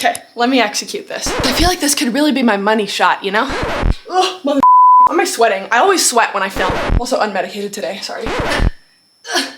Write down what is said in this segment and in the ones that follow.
Okay, let me execute this. I feel like this could really be my money shot, you know? Ugh, mother. Why am I sweating? I always sweat when I film. I'm also unmedicated today, sorry. I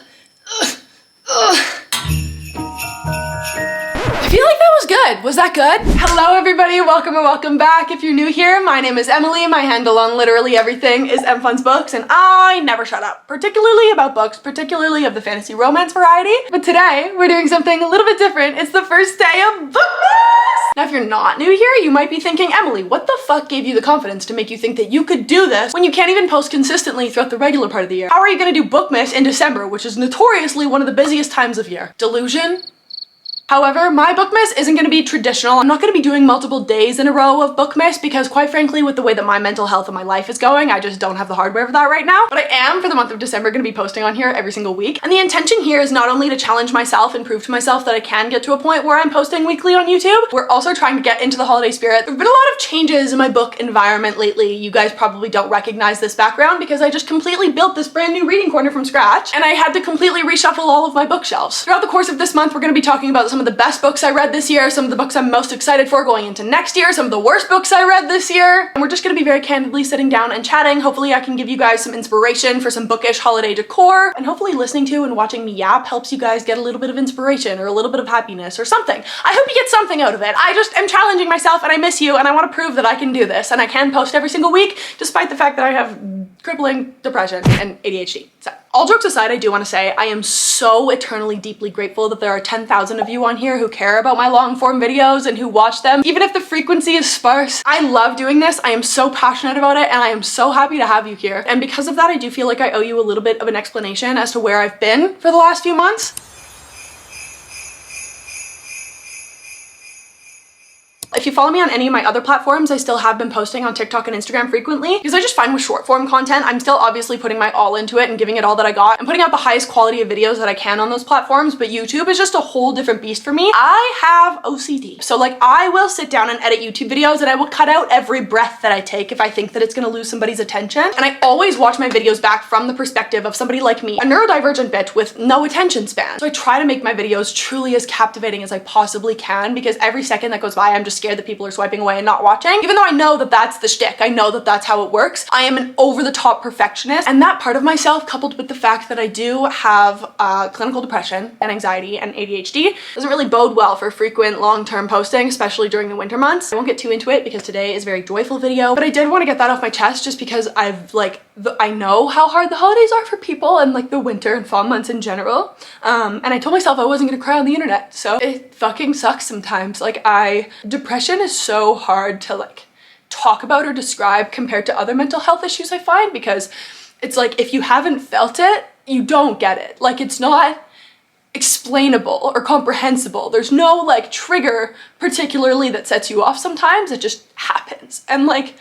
feel like that was good. Was that good? Hello everybody, welcome and welcome back. If you're new here, my name is Emily. My handle on literally everything is mfunsbooks, and I never shut up, particularly about books, particularly of the fantasy romance variety. But today, we're doing something a little bit different. It's the first day of BOOKMAS! Now if you're not new here, you might be thinking, Emily, what the fuck gave you the confidence to make you think that you could do this when you can't even post consistently throughout the regular part of the year? How are you gonna do BOOKMAS in December, which is notoriously one of the busiest times of year? Delusion? However, my BOOKMAS isn't going to be traditional. I'm not going to be doing multiple days in a row of BOOKMAS because quite frankly, with the way that my mental health and my life is going, I just don't have the hardware for that right now. But I am, for the month of December, going to be posting on here every single week. And the intention here is not only to challenge myself and prove to myself that I can get to a point where I'm posting weekly on YouTube, we're also trying to get into the holiday spirit. There have been a lot of changes in my book environment lately. You guys probably don't recognize this background because I just completely built this brand new reading corner from scratch, and I had to completely reshuffle all of my bookshelves. Throughout the course of this month, we're going to be talking about some of the best books I read this year, some of the books I'm most excited for going into next year, some of the worst books I read this year, and we're just gonna be very candidly sitting down and chatting. Hopefully I can give you guys some inspiration for some bookish holiday decor, and hopefully listening to and watching me yap helps you guys get a little bit of inspiration or a little bit of happiness or something. I hope you get something out of it. I just am challenging myself and I miss you and I want to prove that I can do this, and I can post every single week despite the fact that I have crippling depression and ADHD. So all jokes aside, I do want to say I am so eternally deeply grateful that there are 10,000 of you on here who care about my long form videos and who watch them, even if the frequency is sparse. I love doing this. I am so passionate about it and I am so happy to have you here. And because of that, I do feel like I owe you a little bit of an explanation as to where I've been for the last few months. If you follow me on any of my other platforms, I still have been posting on TikTok and Instagram frequently because I just find with short form content, I'm still obviously putting my all into it and giving it all that I got and putting out the highest quality of videos that I can on those platforms, but YouTube is just a whole different beast for me. I have OCD. So like I will sit down and edit YouTube videos and I will cut out every breath that I take if I think that it's gonna lose somebody's attention. And I always watch my videos back from the perspective of somebody like me, a neurodivergent bitch with no attention span. So I try to make my videos truly as captivating as I possibly can because every second that goes by, I'm just scared that people are swiping away and not watching, even though I know that that's the shtick. I know that that's how it works. I am an over-the-top perfectionist, and that part of myself, coupled with the fact that I do have clinical depression and anxiety and ADHD, doesn't really bode well for frequent long-term posting, especially during the winter months. I won't get too into it because today is a very joyful video, but I did want to get that off my chest just because I know how hard the holidays are for people and like the winter and fall months in general. And I told myself I wasn't gonna cry on the internet, so it fucking sucks sometimes. Like depression is so hard to like talk about or describe compared to other mental health issues I find, because it's like if you haven't felt it, you don't get it. Like it's not explainable or comprehensible. There's no like trigger particularly that sets you off sometimes. It just happens. And like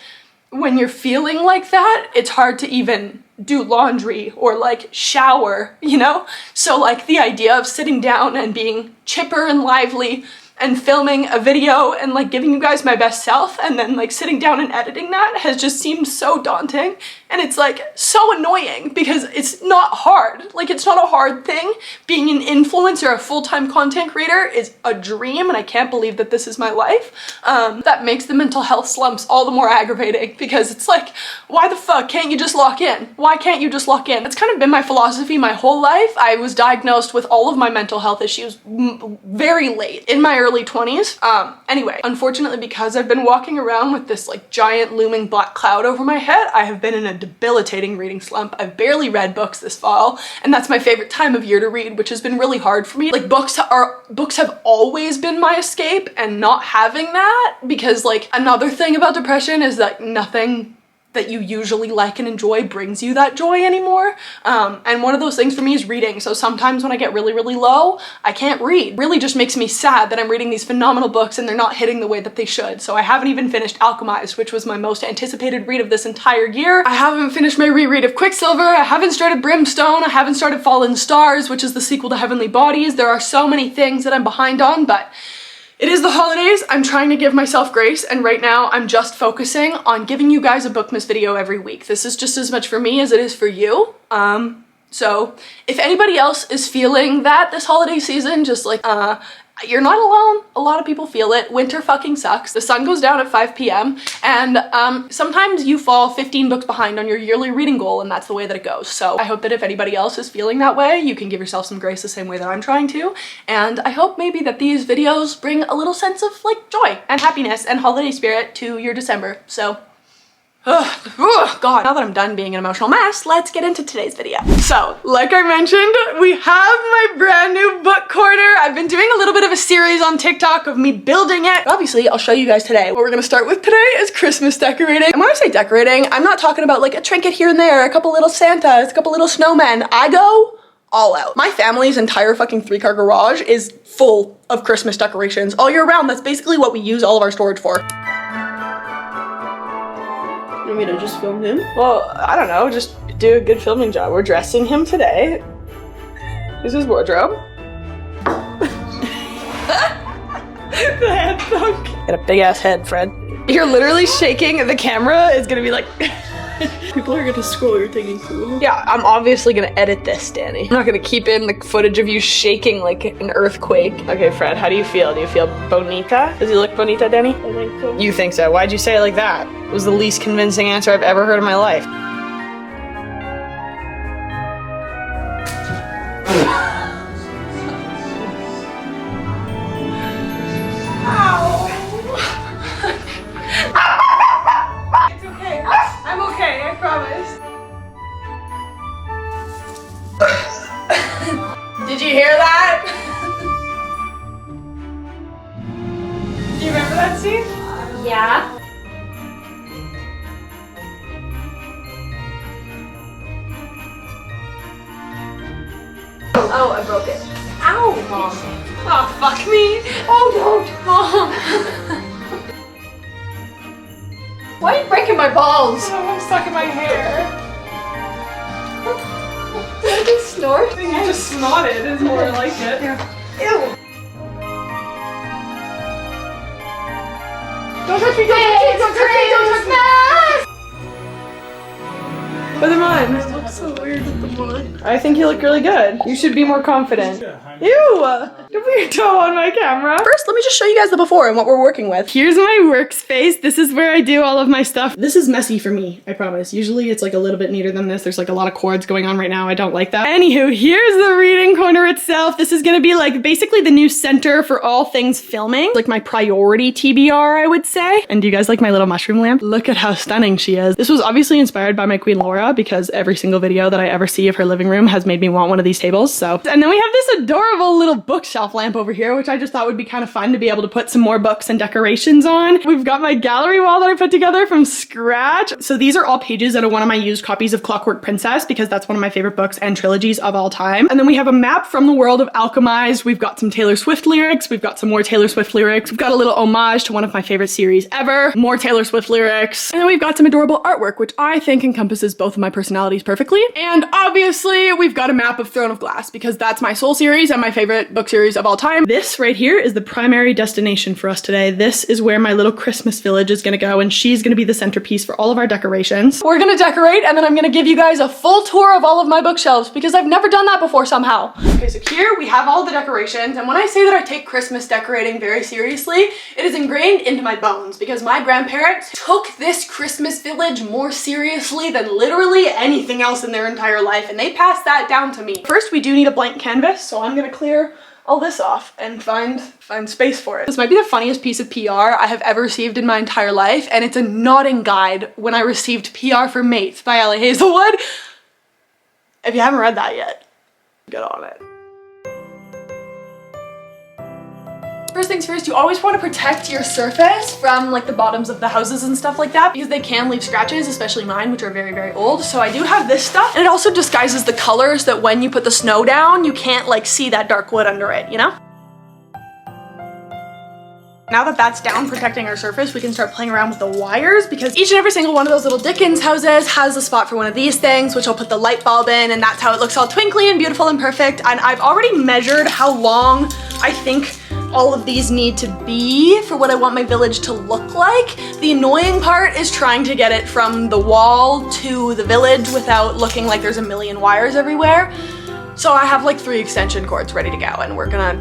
when you're feeling like that, it's hard to even do laundry or like shower, you know? So like the idea of sitting down and being chipper and lively and filming a video and like giving you guys my best self and then like sitting down and editing that has just seemed so daunting, and it's like so annoying because it's not hard. Like it's not a hard thing. Being an influencer, a full-time content creator is a dream, and I can't believe that this is my life. That makes the mental health slumps all the more aggravating because it's like, why the fuck can't you just lock in? Why can't you just lock in? That's kind of been my philosophy my whole life. I was diagnosed with all of my mental health issues very late in my early 20s. Anyway, unfortunately, because I've been walking around with this like giant looming black cloud over my head, I have been in a debilitating reading slump. I've barely read books this fall, and that's my favorite time of year to read, which has been really hard for me. Like books have always been my escape, and not having that, because like another thing about depression is that nothing that you usually like and enjoy brings you that joy anymore. And one of those things for me is reading. So sometimes when I get really, really low, I can't read. It really just makes me sad that I'm reading these phenomenal books and they're not hitting the way that they should. So I haven't even finished Alchemized, which was my most anticipated read of this entire year. I haven't finished my reread of Quicksilver. I haven't started Brimstone. I haven't started Fallen Stars, which is the sequel to Heavenly Bodies. There are so many things that I'm behind on, but it is the holidays. I'm trying to give myself grace, and right now I'm just focusing on giving you guys a BOOKMAS video every week. This is just as much for me as it is for you. So if anybody else is feeling that this holiday season, just like, you're not alone. A lot of people feel it. Winter fucking sucks. The sun goes down at 5 p.m. and sometimes you fall 15 books behind on your yearly reading goal, and that's the way that it goes. So I hope that if anybody else is feeling that way, you can give yourself some grace the same way that I'm trying to. And I hope maybe that these videos bring a little sense of like joy and happiness and holiday spirit to your December. So God, now that I'm done being an emotional mess, let's get into today's video. So, like I mentioned, we have my brand new book corner. I've been doing a little bit of a series on TikTok of me building it. But obviously, I'll show you guys today. What we're gonna start with today is Christmas decorating. And when I say decorating, I'm not talking about like a trinket here and there, a couple little Santas, a couple little snowmen. I go all out. My family's entire fucking 3-car garage is full of Christmas decorations all year round. That's basically what we use all of our storage for. You want me to just film him? Well, I don't know, just do a good filming job. We're dressing him today. This is wardrobe. The head thunk. Got a big ass head, Fred. You're literally shaking. The camera is gonna be like... People are gonna scroll, you're thinking cool. Yeah, I'm obviously gonna edit this, Danny. I'm not gonna keep in the footage of you shaking like an earthquake. Okay, Fred, how do you feel? Do you feel bonita? Does he look bonita, Danny? I think so. You think so? Why'd you say it like that? It was the least convincing answer I've ever heard in my life. Did you hear that? Do you remember that scene? Yeah. Oh, I broke it. Ow, Mom. Oh, fuck me. Oh, don't, Mom. Why are you breaking my balls? Oh, I'm stuck in my hair. Did I just snort? I think you just snotted is more like it. Yeah. Ew. Don't touch me, don't touch me, don't touch me, don't touch me! Put them on. It looks so weird with them on. I think you look really good. You should be more confident. Ew! Don't put your toe on my camera. First, let me just show you guys the before and what we're working with. Here's my workspace. This is where I do all of my stuff. This is messy for me, I promise. Usually it's like a little bit neater than this. There's like a lot of cords going on right now. I don't like that. Anywho, here's the reading corner itself. This is gonna be like basically the new center for all things filming. Like my priority TBR, I would say. And do you guys like my little mushroom lamp? Look at how stunning she is. This was obviously inspired by my Queen Laura because every single video that I ever see of her living room has made me want one of these tables, so. And then we have this adorable little bookshelf lamp over here, which I just thought would be kind of fun to be able to put some more books and decorations on. We've got my gallery wall that I put together from scratch. So these are all pages out of one of my used copies of Clockwork Princess because that's one of my favorite books and trilogies of all time. And then we have a map from the world of Alchemized. We've got some Taylor Swift lyrics. We've got some more Taylor Swift lyrics. We've got a little homage to one of my favorite series ever. More Taylor Swift lyrics. And then we've got some adorable artwork, which I think encompasses both of my personalities perfectly. And obviously we've got a map of Throne of Glass because that's my soul series and my favorite book series of all time. This right here is the primary destination for us today. This is where my little Christmas village is gonna go, and she's gonna be the centerpiece for all of our decorations. We're gonna decorate, and then I'm gonna give you guys a full tour of all of my bookshelves because I've never done that before somehow. Okay, so here we have all the decorations, and when I say that I take Christmas decorating very seriously, it is ingrained into my bones because my grandparents took this Christmas village more seriously than literally anything else in their entire life, and they passed that down to me. First, we do need a blank canvas, so I'm gonna clear all this off and find space for it. This might be the funniest piece of PR I have ever received in my entire life, and it's a nodding guide when I received PR for Mates by Ellie Hazelwood. If you haven't read that yet, get on it. First things first, you always want to protect your surface from like the bottoms of the houses and stuff like that because they can leave scratches, especially mine, which are very, very old. So I do have this stuff, and it also disguises the colors that when you put the snow down, you can't like see that dark wood under it, you know? Now that that's down protecting our surface, we can start playing around with the wires because each and every single one of those little Dickens houses has a spot for one of these things, which I'll put the light bulb in, and that's how it looks all twinkly and beautiful and perfect. And I've already measured how long I think all of these need to be for what I want my village to look like. The annoying part is trying to get it from the wall to the village without looking like there's a million wires everywhere. So I have like 3 extension cords ready to go, and we're gonna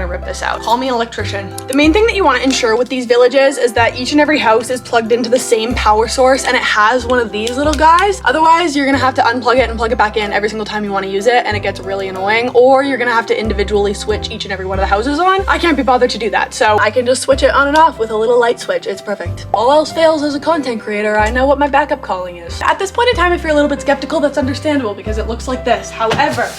rip this out. Call me an electrician. The main thing that you want to ensure with these villages is that each and every house is plugged into the same power source and it has one of these little guys. Otherwise, you're gonna have to unplug it and plug it back in every single time you want to use it, and it gets really annoying. Or you're gonna have to individually switch each and every one of the houses on. I can't be bothered to do that, so I can just switch it on and off with a little light switch. It's perfect. All else fails as a content creator, I know what my backup calling is. At this point in time, if you're a little bit skeptical, that's understandable because it looks like this. However,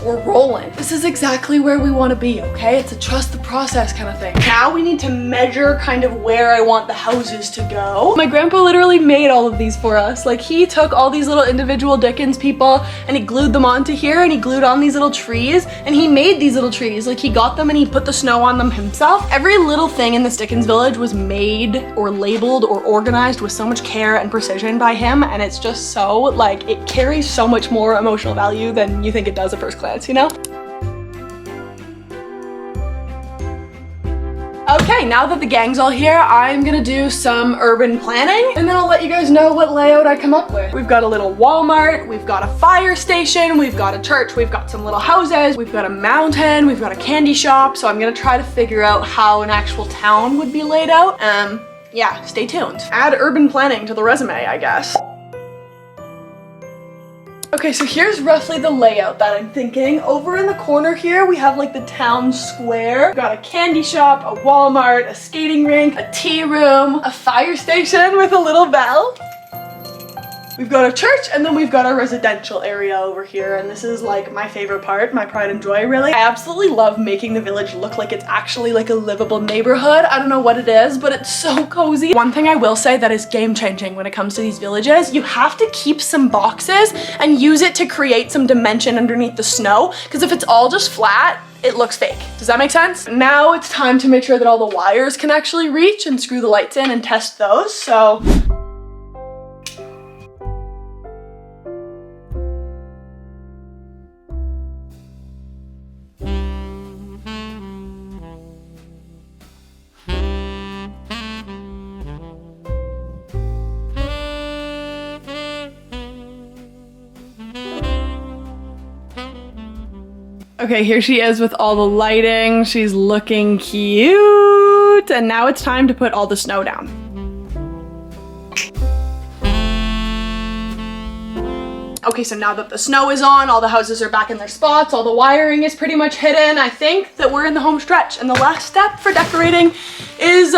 we're rolling. This is exactly where we want to be, okay? It's a trust the process kind of thing. Now we need to measure kind of where I want the houses to go. My grandpa literally made all of these for us. Like, he took all these little individual Dickens people and he glued them onto here, and he glued on these little trees, and he made these little trees. Like, he got them and he put the snow on them himself. Every little thing in this Dickens village was made or labeled or organized with so much care and precision by him, and it's just so, like, it carries so much more emotional value than you think it does at first glance, you know? Okay, now that the gang's all here, I'm gonna do some urban planning, and then I'll let you guys know what layout I come up with. We've got a little Walmart, we've got a fire station, we've got a church, we've got some little houses, we've got a mountain, we've got a candy shop, so I'm gonna try to figure out how an actual town would be laid out. Yeah, stay tuned. Add urban planning to the resume, I guess. Okay, so here's roughly the layout that I'm thinking. Over in the corner here, we have like the town square. We've got a candy shop, a Walmart, a skating rink, a tea room, a fire station with a little bell. We've got a church, and then we've got our residential area over here, and this is like my favorite part, my pride and joy really. I absolutely love making the village look like it's actually like a livable neighborhood. I don't know what it is, but it's so cozy. One thing I will say that is game-changing when it comes to these villages, you have to keep some boxes and use it to create some dimension underneath the snow, because if it's all just flat, it looks fake. Does that make sense? Now it's time to make sure that all the wires can actually reach and screw the lights in and test those, so. Okay, here she is with all the lighting. She's looking cute. And now it's time to put all the snow down. Okay, so now that the snow is on, all the houses are back in their spots, all the wiring is pretty much hidden, I think that we're in the home stretch. And the last step for decorating is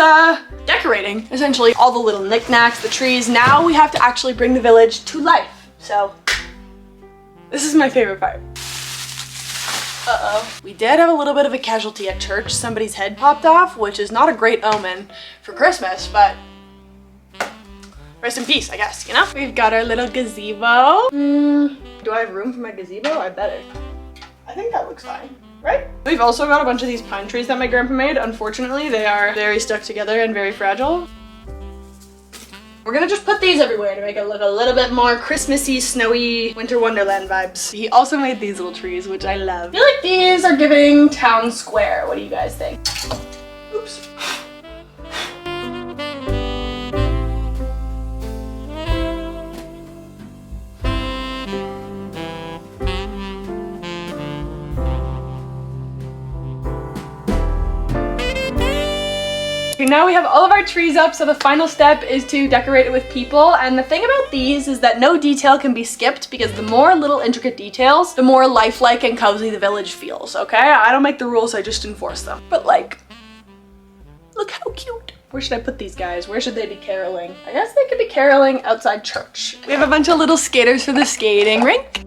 decorating, essentially. All the little knickknacks, the trees. Now we have to actually bring the village to life. So, this is my favorite part. Uh-oh. We did have a little bit of a casualty at church. Somebody's head popped off, which is not a great omen for Christmas, but rest in peace, I guess, you know? We've got our little gazebo. Do I have room for my gazebo? I better. I think that looks fine, right? We've also got a bunch of these pine trees that my grandpa made. Unfortunately, they are very stuck together and very fragile. We're gonna just put these everywhere to make it look a little bit more Christmassy, snowy, winter wonderland vibes. He also made these little trees, which I love. I feel like these are giving town square. What do you guys think? Oops. Now we have all of our trees up, so the final step is to decorate it with people. And the thing about these is that no detail can be skipped, because the more little intricate details, the more lifelike and cozy the village feels, okay? I don't make the rules, I just enforce them. But like, look how cute. Where should I put these guys? Where should they be caroling? I guess they could be caroling outside church. We have a bunch of little skaters for the skating rink.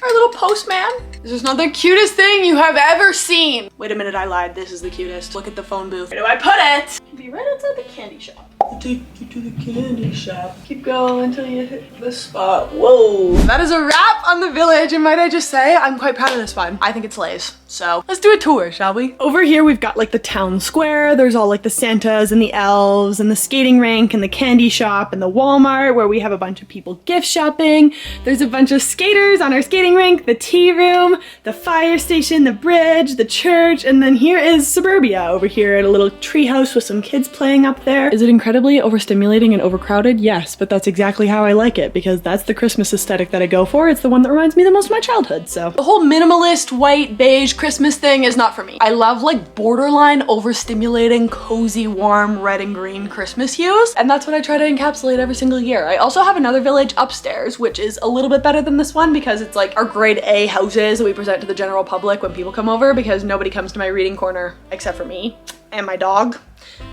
Our little postman. This is not the cutest thing you have ever seen. Wait a minute, I lied. This is the cutest. Look at the phone booth. Where do I put it? It'll be right outside the candy shop. I'll take you to the candy shop. Keep going until you hit the spot. Whoa. That is a wrap on the village, and might I just say, I'm quite proud of this one. I think it slays. So let's do a tour, shall we? Over here, we've got like the town square. There's all like the Santas and the elves and the skating rink and the candy shop and the Walmart where we have a bunch of people gift shopping. There's a bunch of skaters on our skating rink, the tea room. home, the fire station, the bridge, the church, and then here is suburbia over here at a little treehouse with some kids playing up there. Is it incredibly overstimulating and overcrowded? Yes, but that's exactly how I like it because that's the Christmas aesthetic that I go for. It's the one that reminds me the most of my childhood, so. The whole minimalist, white, beige Christmas thing is not for me. I love like borderline overstimulating, cozy, warm, red and green Christmas hues, and that's what I try to encapsulate every single year. I also have another village upstairs, which is a little bit better than this one because it's like our grade A houses that we present to the general public when people come over because nobody comes to my reading corner except for me and my dog.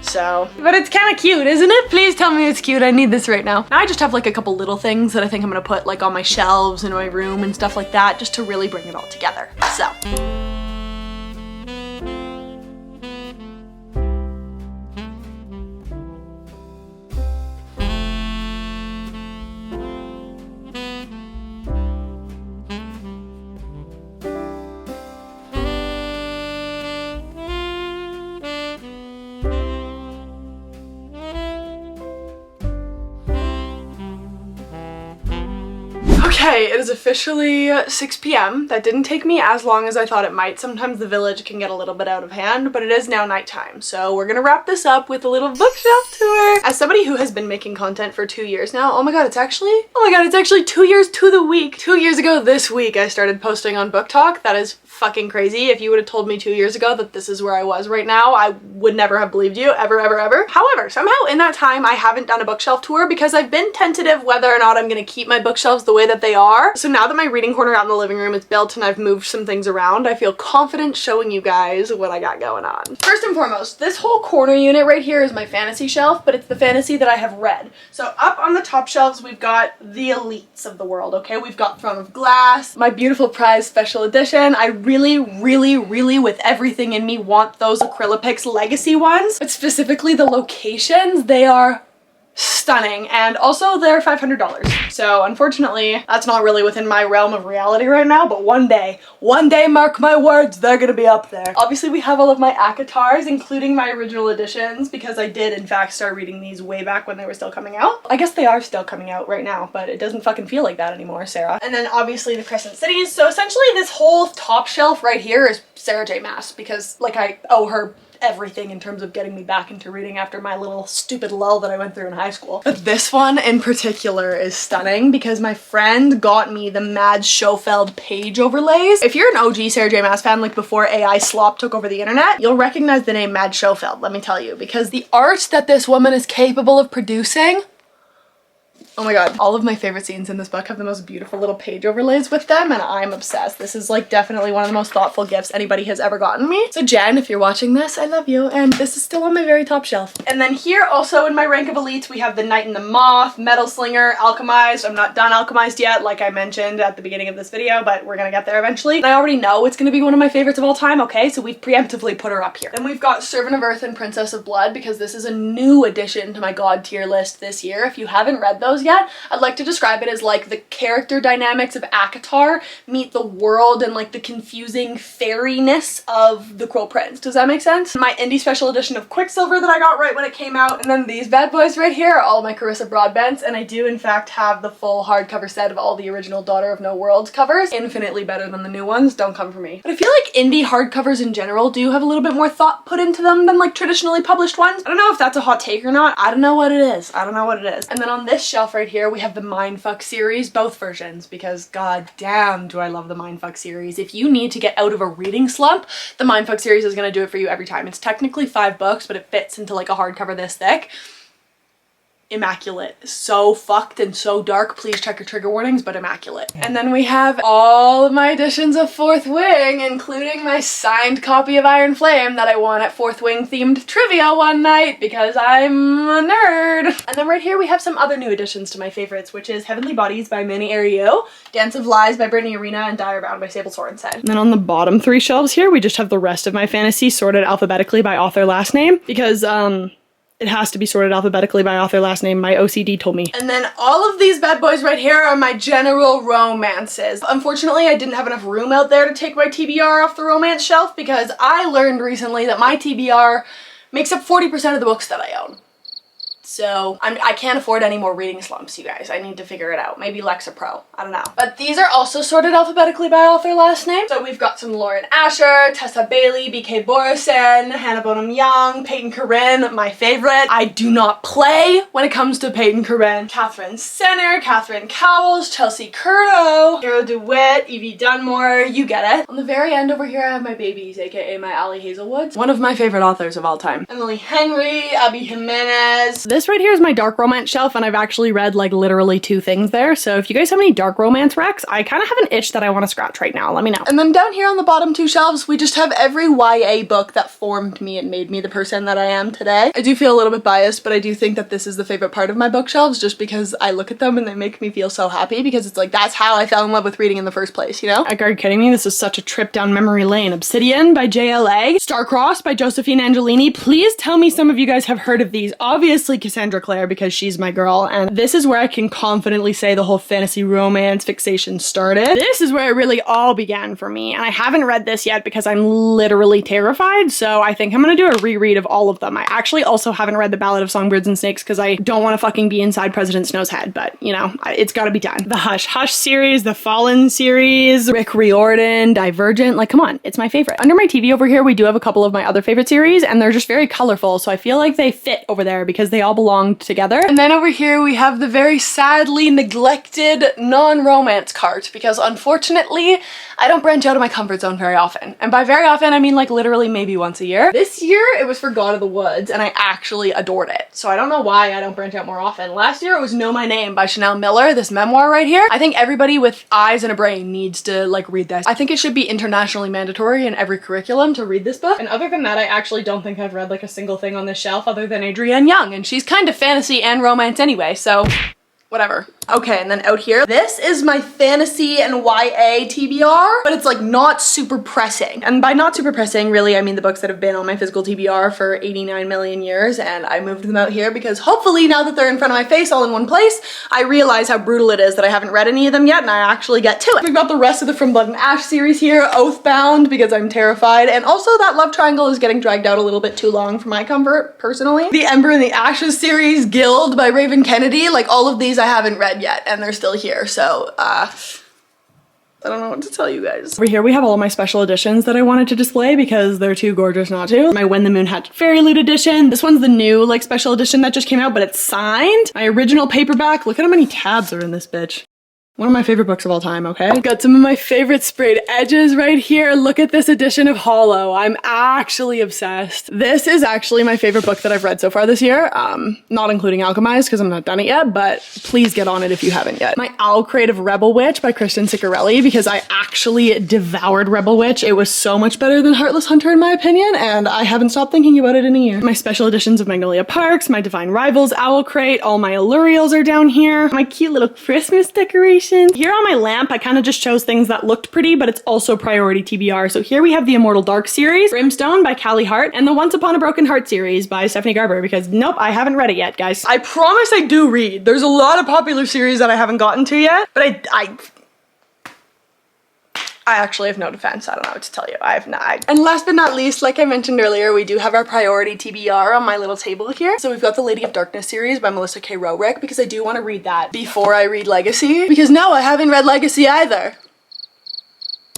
So, but it's kind of cute, isn't it? Please tell me it's cute. I need this right now. Now I just have like a couple little things that I think I'm gonna put like on my shelves in my room and stuff like that just to really bring it all together. So. Okay, it is officially 6 p.m. That didn't take me as long as I thought it might. Sometimes the village can get a little bit out of hand, but it is now nighttime. So we're gonna wrap this up with a little bookshelf tour. As somebody who has been making content for 2 years now, oh my god, it's actually 2 years to the week. 2 years ago this week, I started posting on Book Talk. That is fucking crazy. If you would have told me 2 years ago that this is where I was right now, I would never have believed you, ever, ever, ever. However, somehow in that time, I haven't done a bookshelf tour because I've been tentative whether or not I'm gonna keep my bookshelves the way that they are. So now that my reading corner out in the living room is built and I've moved some things around, I feel confident showing you guys what I got going on. First and foremost, this whole corner unit right here is my fantasy shelf, but it's the fantasy that I have read. So up on the top shelves, we've got the elites of the world, okay? We've got Throne of Glass, my beautiful prize special edition. I really, with everything in me want those Acrylopix legacy ones, but specifically the locations, they are stunning, and also they're $500. So unfortunately, that's not really within my realm of reality right now, but one day, mark my words, they're gonna be up there. Obviously, we have all of my ACOTARs, including my original editions, because I did in fact start reading these way back when they were still coming out. I guess they are still coming out right now, but it doesn't fucking feel like that anymore, Sarah. And then obviously the Crescent Cities. So essentially this whole top shelf right here is Sarah J. Maas, because like I owe her everything in terms of getting me back into reading after my little stupid lull that I went through in high school. But this one in particular is stunning because my friend got me the Mads Schofeld page overlays. If you're an OG Sarah J. Maas fan, like before AI slop took over the internet, you'll recognize the name Mads Schofeld, let me tell you, because the art that this woman is capable of producing, oh my god. All of my favorite scenes in this book have the most beautiful little page overlays with them, and I'm obsessed. This is like definitely one of the most thoughtful gifts anybody has ever gotten me. So Jen, if you're watching this, I love you, and this is still on my very top shelf. And then here also in my rank of elites, we have the Knight and the Moth, Metal Slinger, Alchemized. I'm not done Alchemized yet, like I mentioned at the beginning of this video, but we're gonna get there eventually. And I already know it's gonna be one of my favorites of all time, okay? So we've preemptively put her up here. Then we've got Servant of Earth and Princess of Blood, because this is a new addition to my God tier list this year. If you haven't read those yet, I'd like to describe it as like the character dynamics of ACOTAR meet the world and like the confusing fairiness of The Cruel Prince. Does that make sense? My indie special edition of Quicksilver that I got right when it came out, and then these bad boys right here are all my Carissa Broadbents, and I do in fact have the full hardcover set of all the original Daughter of No Worlds covers. Infinitely better than the new ones, don't come for me. But I feel like indie hardcovers in general do have a little bit more thought put into them than like traditionally published ones. I don't know if that's a hot take or not. I don't know what it is. And then on this shelf right here, we have the Mindfuck series, both versions, because god damn do I love the Mindfuck series. If you need to get out of a reading slump, the Mindfuck series is gonna do it for you every time. It's technically 5 books, but it fits into like a hardcover this thick. Immaculate. So fucked and so dark. Please check your trigger warnings, but immaculate. And then we have all of my editions of Fourth Wing, including my signed copy of Iron Flame that I won at Fourth Wing themed trivia one night because I'm a nerd. And then right here we have some other new additions to my favorites, which is Heavenly Bodies by Manny Ariyo, Dance of Lies by Brittany Arena, and Dire Bound by Sable Sorensen. And then on the bottom 3 shelves here, we just have the rest of my fantasy sorted alphabetically by author last name because it has to be sorted alphabetically by author last name. My OCD told me. And then all of these bad boys right here are my general romances. Unfortunately, I didn't have enough room out there to take my TBR off the romance shelf because I learned recently that my TBR makes up 40% of the books that I own. So I can't afford any more reading slumps, you guys. I need to figure it out. Maybe Lexapro. I don't know. But these are also sorted alphabetically by author last name. So we've got some Lauren Asher, Tessa Bailey, BK Borison, Hannah Bonham Young, Peyton Corinne, my favorite. I do not play when it comes to Peyton Corinne. Catherine Senner, Catherine Cowles, Chelsea Curto, Carol DeWitt, Evie Dunmore, you get it. On the very end over here I have my babies, aka my Allie Hazelwoods. One of my favorite authors of all time. Emily Henry, Abby Jimenez. This right here is my dark romance shelf, and I've actually read like literally 2 things there. So if you guys have any dark romance recs, I kind of have an itch that I want to scratch right now. Let me know. And then down here on the bottom 2 shelves, we just have every YA book that formed me and made me the person that I am today. I do feel a little bit biased, but I do think that this is the favorite part of my bookshelves just because I look at them and they make me feel so happy, because it's like that's how I fell in love with reading in the first place, you know? Like, are you kidding me? This is such a trip down memory lane. Obsidian by JLA, Starcrossed by Josephine Angelini. Please tell me some of you guys have heard of these. Obviously Cassandra Clare, because she's my girl, and this is where I can confidently say the whole fantasy romance fixation started. This is where it really all began for me, and I haven't read this yet because I'm literally terrified, so I think I'm gonna do a reread of all of them. I actually also haven't read The Ballad of Songbirds and Snakes because I don't want to fucking be inside President Snow's head, but you know, it's gotta be done. The Hush Hush series, the Fallen series, Rick Riordan, Divergent, like come on, it's my favorite. Under my TV over here we do have a couple of my other favorite series, and they're just very colorful, so I feel like they fit over there because they all belong together. And then over here we have the very sadly neglected non-romance cart, because unfortunately I don't branch out of my comfort zone very often. And by very often I mean like literally maybe once a year. This year it was for God of the Woods, and I actually adored it. So I don't know why I don't branch out more often. Last year it was Know My Name by Chanel Miller, this memoir right here. I think everybody with eyes and a brain needs to like read this. I think it should be internationally mandatory in every curriculum to read this book. And other than that, I actually don't think I've read like a single thing on this shelf other than Adrienne Young, and she's kind of fantasy and romance anyway, so whatever. Okay, and then out here, this is my fantasy and YA TBR, but it's like not super pressing. And by not super pressing, really, I mean the books that have been on my physical TBR for 89 million years, and I moved them out here because hopefully now that they're in front of my face all in one place, I realize how brutal it is that I haven't read any of them yet, and I actually get to it. We've got the rest of the From Blood and Ash series here, Oathbound, because I'm terrified, and also that love triangle is getting dragged out a little bit too long for my comfort, personally. The Ember and the Ashes series, Guild by Raven Kennedy, like all of these I haven't read yet, and they're still here, so I don't know what to tell you guys. Over here we have all my special editions that I wanted to display because they're too gorgeous not to. My When the Moon Hatched Fairy Loot edition. This one's the new like special edition that just came out, but it's signed. My original paperback. Look at how many tabs are in this bitch. One of my favorite books of all time, okay? Got some of my favorite sprayed edges right here. Look at this edition of Hollow. I'm actually obsessed. This is actually my favorite book that I've read so far this year. Not including Alchemized because I'm not done it yet, but please get on it if you haven't yet. My Owl Creative Rebel Witch by Kristen Ciccarelli, because I actually devoured Rebel Witch. It was so much better than Heartless Hunter in my opinion, and I haven't stopped thinking about it in a year. My special editions of Magnolia Parks, my Divine Rivals Owl Crate, all my Illurials are down here. My cute little Christmas decoration. Here on my lamp, I kind of just chose things that looked pretty, but it's also priority TBR. So here we have the Immortal Dark series, Brimstone by Callie Hart, and the Once Upon a Broken Heart series by Stephanie Garber, because nope, I haven't read it yet, guys. I promise I do read. There's a lot of popular series that I haven't gotten to yet, but I actually have no defense. I don't know what to tell you. I have not. And last but not least, like I mentioned earlier, we do have our priority TBR on my little table here. So we've got the Lady of Darkness series by Melissa K. Roerick, because I do want to read that before I read Legacy, because no, I haven't read Legacy either.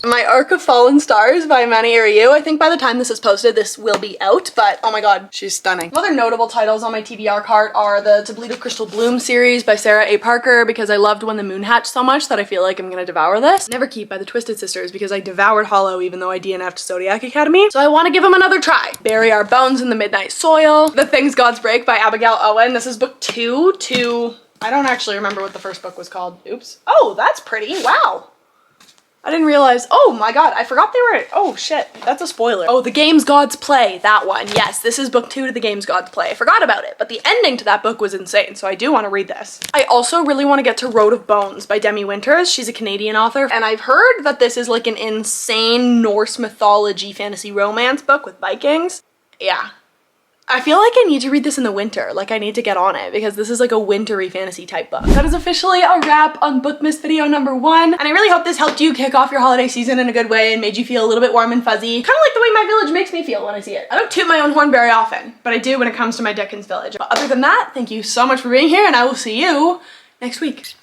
My Arc of Fallen Stars by Mani Iriu. I think by the time this is posted, this will be out, but oh my god, she's stunning. Other notable titles on my TBR cart are the To Bleed a Crystal Bloom series by Sarah A. Parker, because I loved When the Moon Hatched so much that I feel like I'm gonna devour this. Neverkeep by the Twisted Sisters, because I devoured Hollow even though I DNF'd Zodiac Academy, so I want to give them another try. Bury Our Bones in the Midnight Soil. The Things Gods Break by Abigail Owen. This is book 2 to... I don't actually remember what the first book was called. Oops. Oh, that's pretty. Wow. I didn't realize, oh my god, I forgot they were, oh shit, that's a spoiler. Oh, The Games Gods Play, that one. Yes, this is book 2 to The Games Gods Play. I forgot about it, but the ending to that book was insane, so I do want to read this. I also really want to get to Road of Bones by Demi Winters. She's a Canadian author, and I've heard that this is like an insane Norse mythology fantasy romance book with Vikings. Yeah. I feel like I need to read this in the winter. Like I need to get on it because this is like a wintry fantasy type book. That is officially a wrap on Bookmas video number 1. And I really hope this helped you kick off your holiday season in a good way and made you feel a little bit warm and fuzzy. Kind of like the way my village makes me feel when I see it. I don't toot my own horn very often, but I do when it comes to my Dickens village. But other than that, thank you so much for being here and I will see you next week.